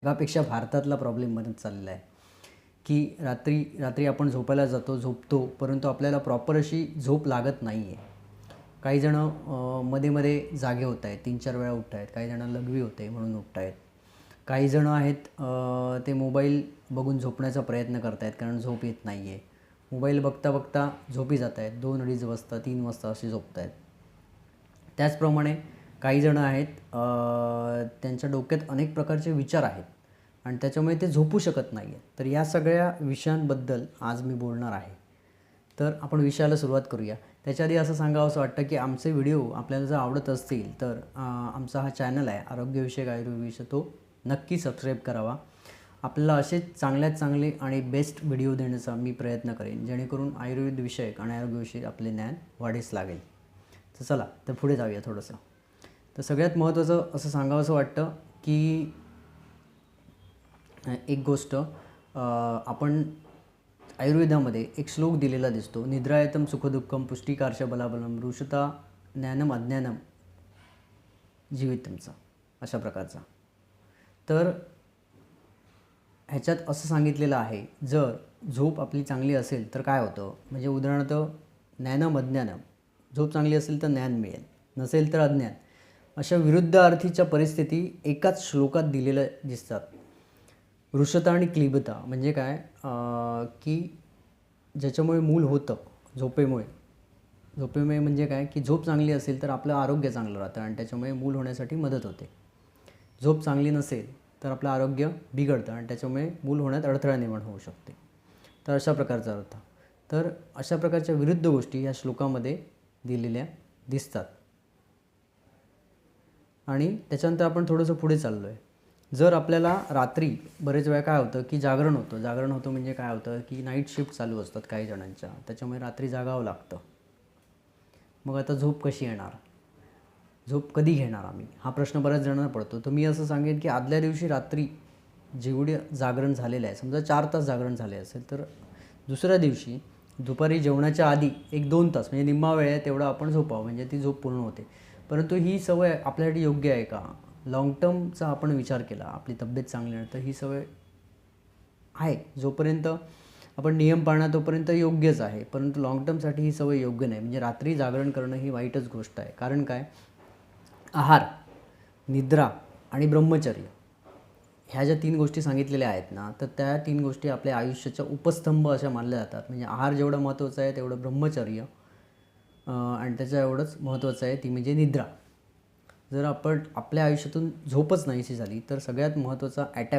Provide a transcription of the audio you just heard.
जगापेक्षा भारतातला प्रॉब्लेम बनत चाललेला आहे की रात्री रात्री आपण झोपायला जातो, झोपतो, परंतु आपल्याला प्रॉपर अशी झोप लागत नाही आहे. काही जण मध्ये जागे होत आहेत, 3-4 वेळा उठत आहेत. काही जण लघवी होते म्हणून उठत आहेत. काही जण आहेत ते मोबाईल बघून झोपण्याचा प्रयत्न करत आहेत कारण झोप येत नाही आहे. मोबाईल बघता बघता झोपी जात आहेत. 2-2:30 वाजता, 3 वाजता असे झोपत आहेत. त्याचप्रमाणे काही जण आहेत त्यांच्या डोक्यात अनेक प्रकारचे विचार आहेत आणि त्याच्यामुळे ते झोपू शकत नाही आहेत. तर या सगळ्या विषयांबद्दल आज मी बोलणार आहे. तर आपण विषयाला सुरुवात करूया. त्याच्या आधी असं सांगावंसं वाटतं की आमचे व्हिडिओ आपल्याला जर आवडत असतील तर आमचा हा चॅनल आहे आरोग्यविषयक आयुर्वेदविषयक, तो नक्की सबस्क्राईब करावा. आपल्याला असेच चांगल्यात चांगले आणि बेस्ट व्हिडिओ देण्याचा मी प्रयत्न करेन, जेणेकरून आयुर्वेद विषयक आणि आरोग्यविषयक आपले ज्ञान वाढीस लागेल. तर चला तर पुढे जाऊया थोडंसं. तर सगळ्यात महत्त्वाचं असं सांगावंसं वाटतं की एक गोष्ट आपण आयुर्वेदामध्ये एक श्लोक दिलेला दिसतो, निद्रायतम सुखदुःखम पुष्टिकारश बलाबलम रुषता ज्ञानम अज्ञानम जीवितमचा, अशा प्रकारचा. तर ह्याच्यात असं सांगितलेलं आहे, जर झोप आपली चांगली असेल तर काय होतं, म्हणजे उदाहरणार्थ ज्ञानम अज्ञानम, झोप चांगली असेल तर ज्ञान मिळेल, नसेल तर अज्ञान, अशा विरुद्ध अर्थीच्या परिस्थिती एकाच श्लोकात दिलेल्या दिसतात. रुषता आणि क्लिबता म्हणजे काय की ज्याच्यामुळे मूल होतं झोपेमुळे म्हणजे काय की झोप चांगली असेल तर आपलं आरोग्य चांगलं राहतं आणि त्याच्यामुळे मूल होण्यासाठी मदत होते. झोप चांगली नसेल तर आपलं आरोग्य बिघडतं आणि त्याच्यामुळे मूल होण्यात अडथळा निर्माण होऊ शकते. तर अशा प्रकारचा अर्थ. तर अशा प्रकारच्या विरुद्ध गोष्टी या श्लोकामध्ये दिलेल्या दिसतात. आणि त्याच्यानंतर आपण थोडंसं पुढे चाललो आहे. जर आपल्याला रात्री बरेच वेळा काय होतं की जागरण होतं म्हणजे काय होतं की नाईट शिफ्ट चालू असतात काही जणांच्या, त्याच्यामुळे रात्री जागावं लागतं. मग आता झोप कशी येणार, झोप कधी घेणार आम्ही, हा प्रश्न बऱ्याच जणांना पडतो. तर मी असं सांगेन की आदल्या दिवशी रात्री जेवढे जागरण झालेलं आहे, समजा 4 तास जागरण झाले असेल तर दुसऱ्या दिवशी दुपारी जेवणाच्या आधी 1-2 तास म्हणजे निम्मा वेळ आहे तेवढा आपण झोपावं, म्हणजे ती झोप पूर्ण होते. परंतु ही सवय आपल्यासाठी योग्य आहे का? लाँग टर्मचा आपण विचार केला, आपली तब्येत चांगली आहे, तर ही सवय आहे, जोपर्यंत आपण नियम पाळणार तोपर्यंत योग्यच आहे. परंतु लाँग टर्मसाठी ही सवय योग्य नाही. म्हणजे रात्री जागरण करणं ही वाईटच गोष्ट आहे. कारण काय, आहार, निद्रा आणि ब्रह्मचर्य ह्या ज्या 3 गोष्टी सांगितलेल्या आहेत ना, तर त्या 3 गोष्टी आपल्या आयुष्याच्या उपस्तंभ अशा मानल्या जातात. म्हणजे आहार जेवढं महत्त्वाचं आहे तेवढं ब्रह्मचर्य आणि त्याच्या एवढंच महत्त्वाचं आहे ती म्हणजे निद्रा. जर आपण आपल्या आयुष्यातून झोपच नाहीशी झाली तर सगळ्यात महत्त्वाचा अटॅक